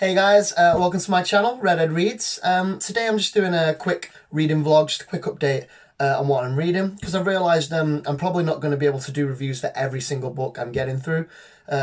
Hey guys, welcome to my channel, Redhead Reads. Today I'm just doing a quick reading vlog, just a quick update on what I'm reading, because I've realised I'm probably not going to be able to do reviews for every single book I'm getting through,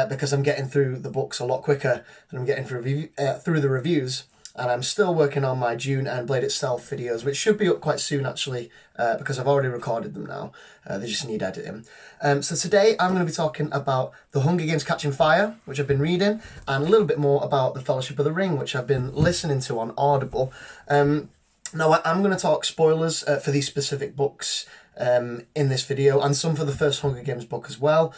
because I'm getting through the books a lot quicker than I'm getting through the reviews. And I'm still working on my Dune and Blade Itself videos, which should be up quite soon actually, because I've already recorded them now. They just need editing. So today I'm going to be talking about The Hunger Games Catching Fire, which I've been reading, and a little bit more about The Fellowship of the Ring, which I've been listening to on Audible. Now I'm going to talk spoilers for these specific books in this video, and some for the first Hunger Games book as well,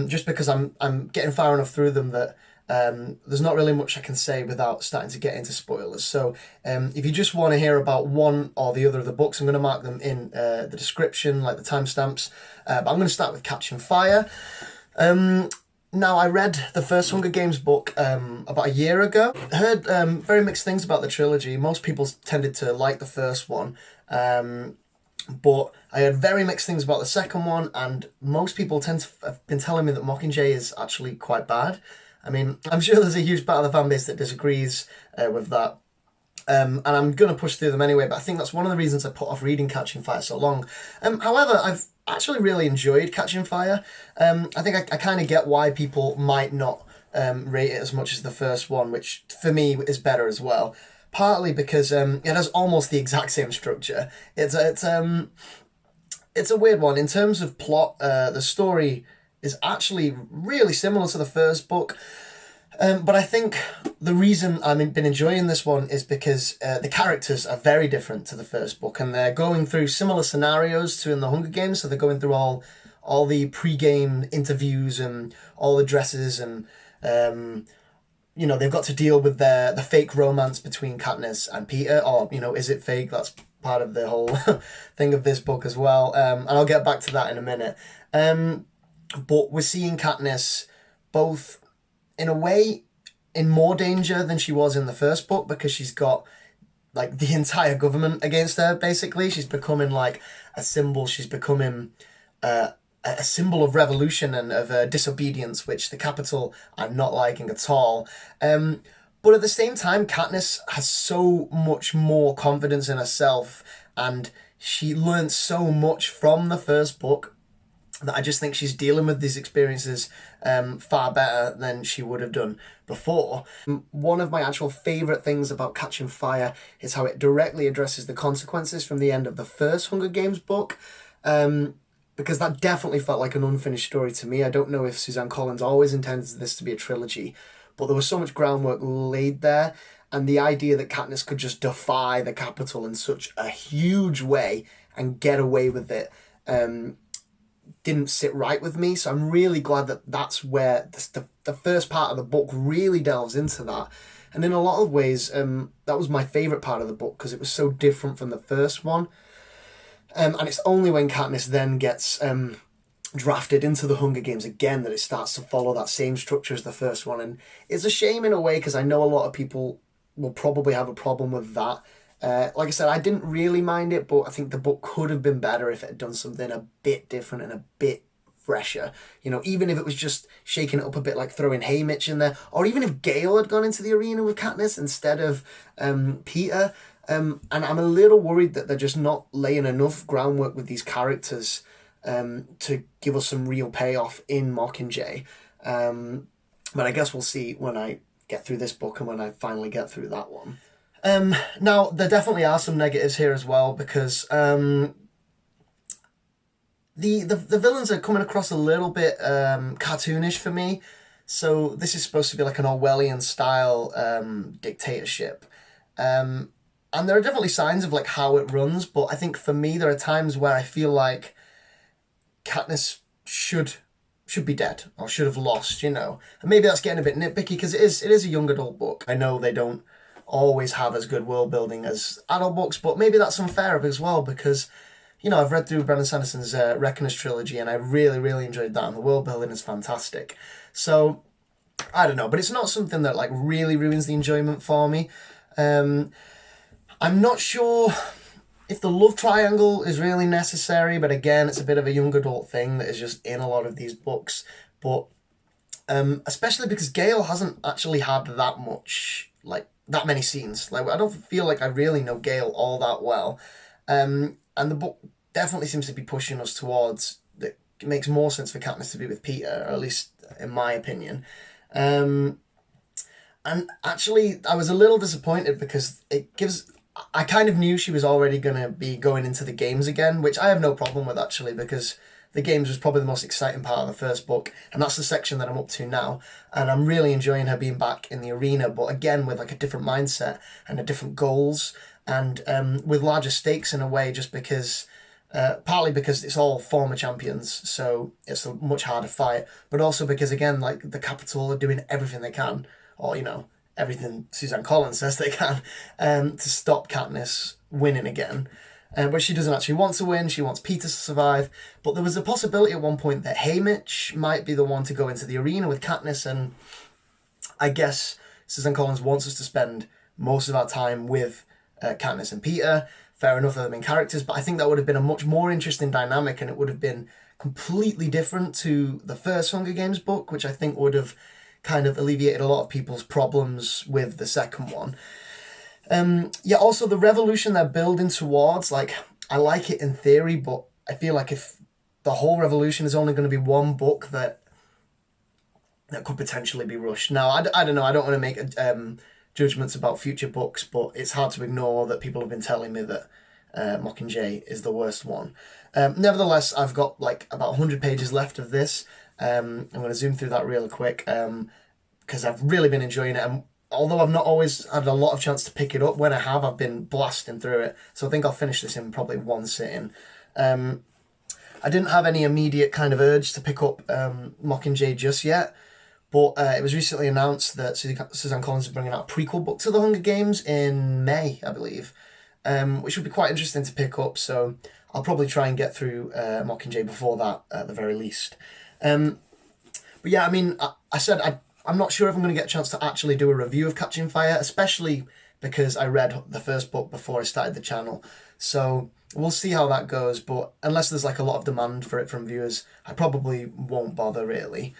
just because I'm getting far enough through them that there's not really much I can say without starting to get into spoilers. So if you just want to hear about one or the other of the books, I'm going to mark them in the description, like the timestamps. But I'm going to start with Catching Fire. Now, I read the first Hunger Games book about a year ago. I heard very mixed things about the trilogy. Most people tended to like the first one. But I heard very mixed things about the second one, and most people tend to have been telling me that Mockingjay is actually quite bad. I mean, I'm sure there's a huge part of the fan base that disagrees with that. And I'm going to push through them anyway, but I think that's one of the reasons I put off reading Catching Fire so long. However, I've actually really enjoyed Catching Fire. I think I kind of get why people might not rate it as much as the first one, which for me is better as well. Partly because it has almost the exact same structure. It's a weird one. In terms of plot, the story is actually really similar to the first book. But I think the reason I've been enjoying this one is because the characters are very different to the first book, and they're going through similar scenarios to in the Hunger Games. So they're going through all the pre-game interviews and all the dresses, and you know, they've got to deal with the fake romance between Katniss and Peter, or, you know, is it fake? That's part of the whole thing of this book as well. And I'll get back to that in a minute. But we're seeing Katniss both, in a way, in more danger than she was in the first book, because she's got, like, the entire government against her, basically. She's becoming, like, a symbol. She's becoming a symbol of revolution and of disobedience, which the Capitol are not liking at all. But at the same time, Katniss has so much more confidence in herself, and she learned so much from the first book, that I just think she's dealing with these experiences far better than she would have done before. One of my actual favourite things about Catching Fire is how it directly addresses the consequences from the end of the first Hunger Games book, because that definitely felt like an unfinished story to me. I don't know if Suzanne Collins always intended this to be a trilogy, but there was so much groundwork laid there, and the idea that Katniss could just defy the Capitol in such a huge way and get away with it didn't sit right with me. So I'm really glad that that's where the first part of the book really delves into that. And in a lot of ways, that was my favourite part of the book, because it was so different from the first one. And it's only when Katniss then gets drafted into the Hunger Games again that it starts to follow that same structure as the first one. And it's a shame in a way, because I know a lot of people will probably have a problem with that. Like I said, I didn't really mind it, but I think the book could have been better if it had done something a bit different and a bit fresher. You know, even if it was just shaking it up a bit, like throwing Haymitch in there, or even if Gale had gone into the arena with Katniss instead of Peter. And I'm a little worried that they're just not laying enough groundwork with these characters to give us some real payoff in Mockingjay. But I guess we'll see when I get through this book and when I finally get through that one. Now, there definitely are some negatives here as well, because the villains are coming across a little bit cartoonish for me. So this is supposed to be like an Orwellian-style dictatorship. And there are definitely signs of like how it runs, but I think for me there are times where I feel like Katniss should be dead, or should have lost, you know. And maybe that's getting a bit nitpicky, because it is a young adult book. I know they don't always have as good world building as adult books, but maybe that's unfair as well, because, you know, I've read through Brandon Sanderson's Reckoners trilogy, and I really enjoyed that, and the world building is fantastic. So I don't know, but it's not something that like really ruins the enjoyment for me. I'm not sure if the love triangle is really necessary, but again, it's a bit of a young adult thing that is just in a lot of these books. But Especially because Gale hasn't actually had that many scenes. Like, I don't feel like I really know Gale all that well. And the book definitely seems to be pushing us towards that it makes more sense for Katniss to be with Peter, or at least in my opinion. And actually, I was a little disappointed because I kind of knew she was already going to be going into the games again, which I have no problem with actually, because the games was probably the most exciting part of the first book, and that's the section that I'm up to now. And I'm really enjoying her being back in the arena, but again with like a different mindset and a different goals, and with larger stakes in a way, just because partly because it's all former champions, so it's a much harder fight, but also because again, like the Capitol are doing everything they can, or everything Suzanne Collins says they can, to stop Katniss winning again. But she doesn't actually want to win, she wants Peter to survive. But there was a possibility at one point that Haymitch might be the one to go into the arena with Katniss, and I guess Suzanne Collins wants us to spend most of our time with Katniss and Peter. Fair enough, they're the main characters, but I think that would have been a much more interesting dynamic, and it would have been completely different to the first Hunger Games book, which I think would have kind of alleviated a lot of people's problems with the second one. Yeah, also the revolution they're building towards, like, I like it in theory, but I feel like if the whole revolution is only going to be one book, that could potentially be rushed. Now, I don't know, I don't want to make judgments about future books, but it's hard to ignore that people have been telling me that Mockingjay is the worst one. Nevertheless, I've got like about 100 pages left of this. I'm going to zoom through that real quick, because I've really been enjoying it, and although I've not always had a lot of chance to pick it up, when I have, I've been blasting through it. So I think I'll finish this in probably one sitting. I didn't have any immediate kind of urge to pick up Mockingjay just yet, but it was recently announced that Suzanne Collins is bringing out a prequel book to The Hunger Games in May, I believe, which would be quite interesting to pick up. So I'll probably try and get through Mockingjay before that, at the very least. But yeah, I mean, I said I'm not sure if I'm going to get a chance to actually do a review of Catching Fire, especially because I read the first book before I started the channel. So we'll see how that goes, but unless there's like a lot of demand for it from viewers, I probably won't bother really.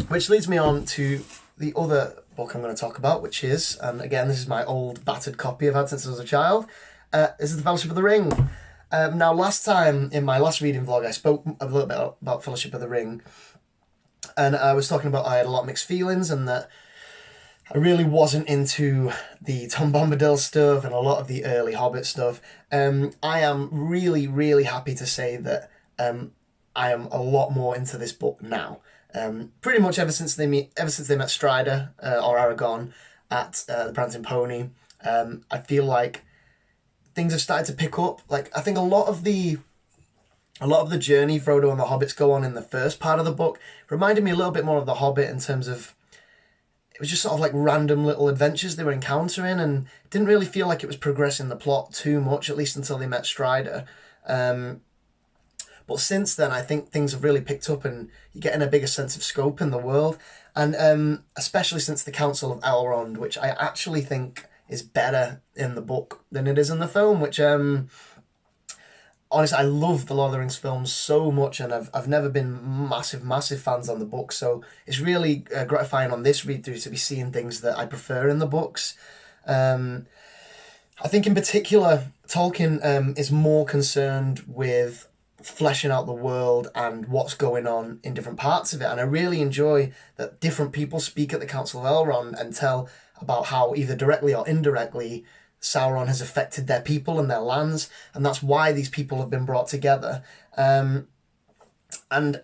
Which leads me on to the other book I'm going to talk about, which is, and again, this is my old battered copy I've had since I was a child. This is The Fellowship of the Ring. Now, last time, in my last reading vlog, I spoke a little bit about Fellowship of the Ring, and I was talking about I had a lot of mixed feelings, and that I really wasn't into the Tom Bombadil stuff and a lot of the early Hobbit stuff. I am really, really happy to say that I am a lot more into this book now. Pretty much ever since they met Strider or Aragorn at the Prancing Pony, I feel like things have started to pick up. Like, I think a lot of the journey Frodo and the Hobbits go on in the first part of the book reminded me a little bit more of The Hobbit, in terms of it was just sort of like random little adventures they were encountering, and it didn't really feel like it was progressing the plot too much, at least until they met Strider. But since then, I think things have really picked up, and you're getting a bigger sense of scope in the world, and especially since the Council of Elrond, which I actually think is better in the book than it is in the film, which honestly, I love the Lord of the Rings films so much, and I've never been massive fans on the books, so it's really gratifying on this read-through to be seeing things that I prefer in the books. I think in particular, Tolkien is more concerned with fleshing out the world and what's going on in different parts of it, and I really enjoy that different people speak at the Council of Elrond and tell about how, either directly or indirectly, Sauron has affected their people and their lands, and that's why these people have been brought together. And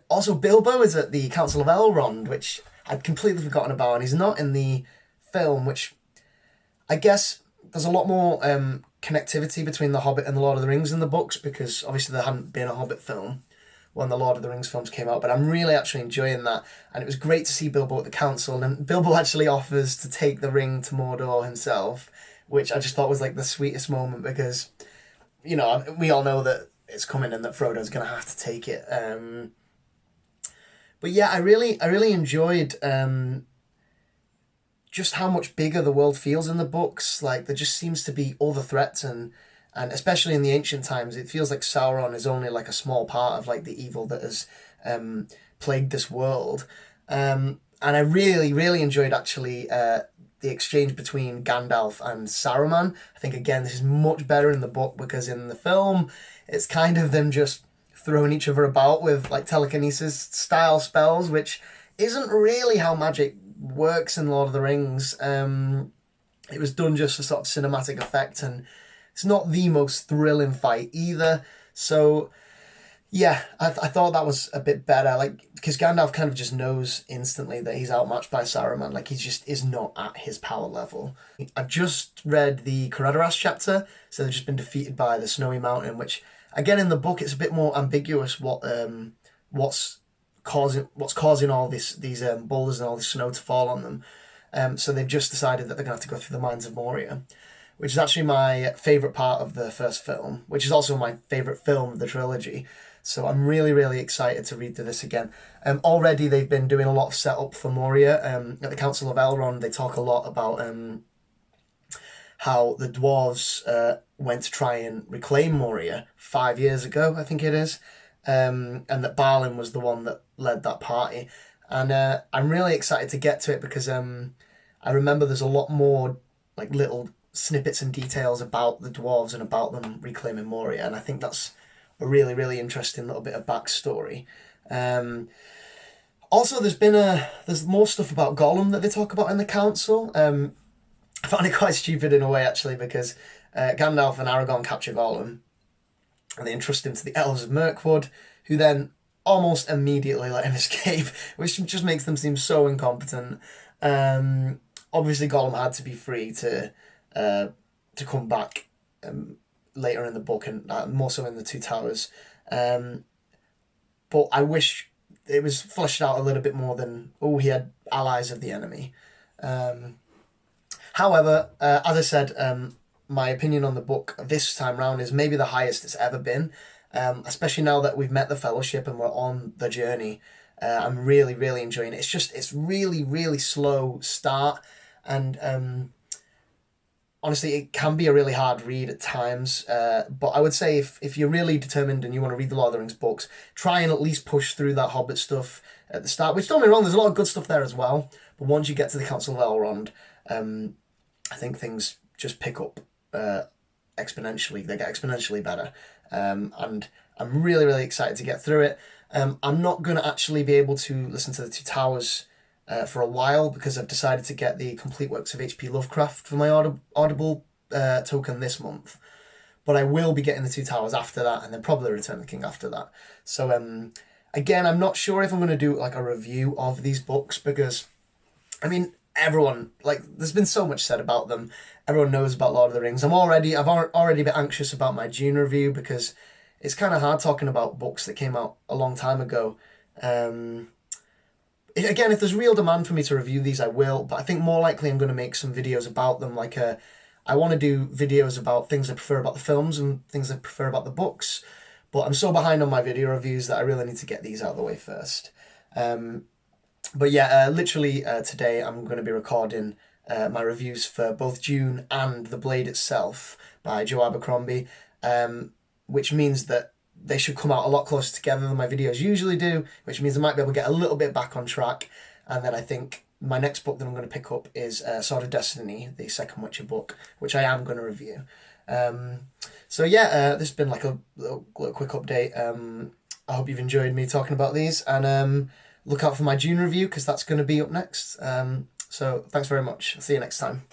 also Bilbo is at the Council of Elrond, which I'd completely forgotten about, and he's not in the film, which I guess there's a lot more connectivity between The Hobbit and The Lord of the Rings in the books, because obviously there hadn't been a Hobbit film when the Lord of the Rings films came out, but I'm really actually enjoying that, and it was great to see Bilbo at the council, and Bilbo actually offers to take the ring to Mordor himself, which I just thought was like the sweetest moment, because, you know, we all know that it's coming and that Frodo's going to have to take it. But yeah, I really enjoyed just how much bigger the world feels in the books. Like, there just seems to be other threats, and especially in the ancient times, it feels like Sauron is only like a small part of like the evil that has plagued this world. And I really, really enjoyed actually the exchange between Gandalf and Saruman. I think, again, this is much better in the book because in the film, it's kind of them just throwing each other about with like telekinesis style spells, which isn't really how magic works in Lord of the Rings. It was done just for sort of cinematic effect, and it's not the most thrilling fight either. So yeah, I thought that was a bit better, like, because Gandalf kind of just knows instantly that he's outmatched by Saruman, like, he just is not at his power level. I've just read the J.R.R. chapter, so they've just been defeated by the Snowy Mountain, which, again, in the book, it's a bit more ambiguous what's causing all these boulders and all this snow to fall on them. So they've just decided that they're going to have to go through the Mines of Moria, which is actually my favourite part of the first film, which is also my favourite film of the trilogy. So I'm really, really excited to read through this again. Already they've been doing a lot of setup for Moria. At the Council of Elrond, they talk a lot about how the dwarves went to try and reclaim Moria 5 years ago, I think it is, and that Balin was the one that led that party. And I'm really excited to get to it because I remember there's a lot more like little snippets and details about the dwarves and about them reclaiming Moria, and I think that's a really, really interesting little bit of backstory. Also, there's more stuff about Gollum that they talk about in the council. I found it quite stupid in a way, actually, because Gandalf and Aragorn capture Gollum, and they entrust him to the Elves of Mirkwood, who then almost immediately let him escape, which just makes them seem so incompetent. Obviously, Gollum had to be free to come back later in the book, and more so in the Two Towers. But I wish it was fleshed out a little bit more than, oh, he had allies of the enemy. However, as I said, my opinion on the book this time round is maybe the highest it's ever been, especially now that we've met the Fellowship and we're on the journey. I'm really, really enjoying it. It's really, really slow start, and honestly, it can be a really hard read at times, but I would say if you're really determined and you want to read the Lord of the Rings books, try and at least push through that Hobbit stuff at the start, which, don't get me wrong, there's a lot of good stuff there as well, but once you get to the Council of Elrond, I think things just pick up exponentially. They get exponentially better, and I'm really, really excited to get through it. I'm not going to actually be able to listen to the Two Towers for a while because I've decided to get the complete works of H.P. Lovecraft for my Audible token this month. But I will be getting the Two Towers after that, and then probably Return of the King after that. So again, I'm not sure if I'm going to do like a review of these books because, I mean, everyone, like, there's been so much said about them. Everyone knows about Lord of the Rings. I've already a bit anxious about my June review because it's kind of hard talking about books that came out a long time ago. Again, if there's real demand for me to review these, I will, but I think more likely I'm going to make some videos about them. Like, I want to do videos about things I prefer about the films and things I prefer about the books, but I'm so behind on my video reviews that I really need to get these out of the way first. But yeah, literally today I'm going to be recording my reviews for both June and The Blade itself by Joe Abercrombie, which means that they should come out a lot closer together than my videos usually do, which means I might be able to get a little bit back on track. And then I think my next book that I'm going to pick up is Sword of Destiny, the second Witcher book, which I am going to review. So yeah, this has been like a little quick update. I hope you've enjoyed me talking about these, and look out for my June review because that's going to be up next. So thanks very much. See you next time.